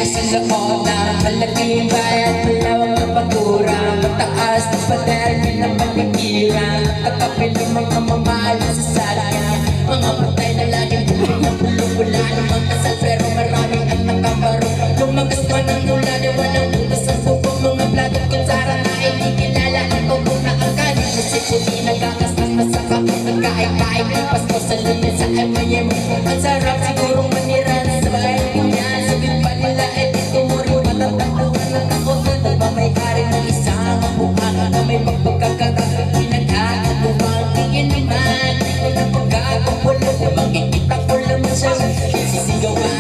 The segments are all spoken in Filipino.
sa loob na malaking bayan, malawang na pagura, mataas na pader, ng panigira, kakapin ng mga mamahal sa saraya, mga patay na laging bulong na bulong, wala namang kasal pero maraming ang nakabarong, lumagas pa ng ulan, walang butas sa suko, mga plato kutsara na hindi kilala, ito na ang kanin, kasi puti nagkakastas masaka, nagkain-kain ng pasko sa lunes sa M.I.M. Ang sarap sigurong maniran sa bahay ganyan, sabihin pa nila dito mo rin matatakbuhan ng takot na diba may hari ng isang mukha na may pagpagkakaka pinagkakabuhan, tingin naman di ko na pagkakapulan na makikita ko naman siya sisigawan.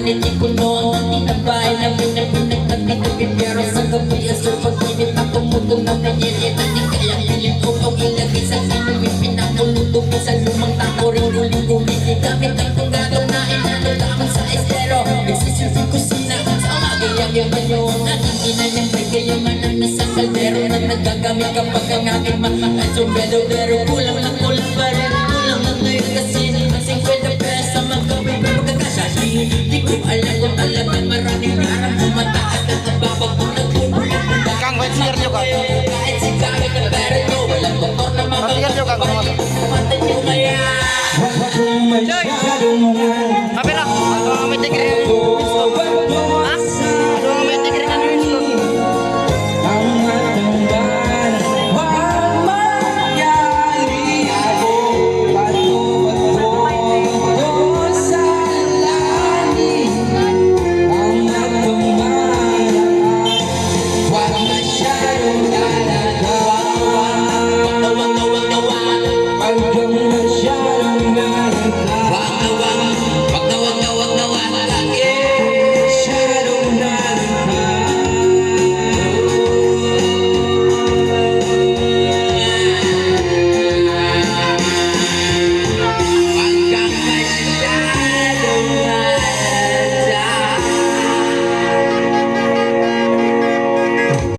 Hindi ko noon tinabay namin na pinagpatid pero sa gabi asal pag-init ako mutong na nangyari na di kayang pilit ko pag ilagay sa sinuwi pinakuluto ko sa lumang tako rin ulit gamit ang tunggagaw na inano lamang sa estero nagsisisi kusina sa magayang yung ngayon at hindi na niyang bagayaman ang nasa kaldero na nagagamit kapag ang aking mga sombrero kulang pa rin kulang lang ngayon kasi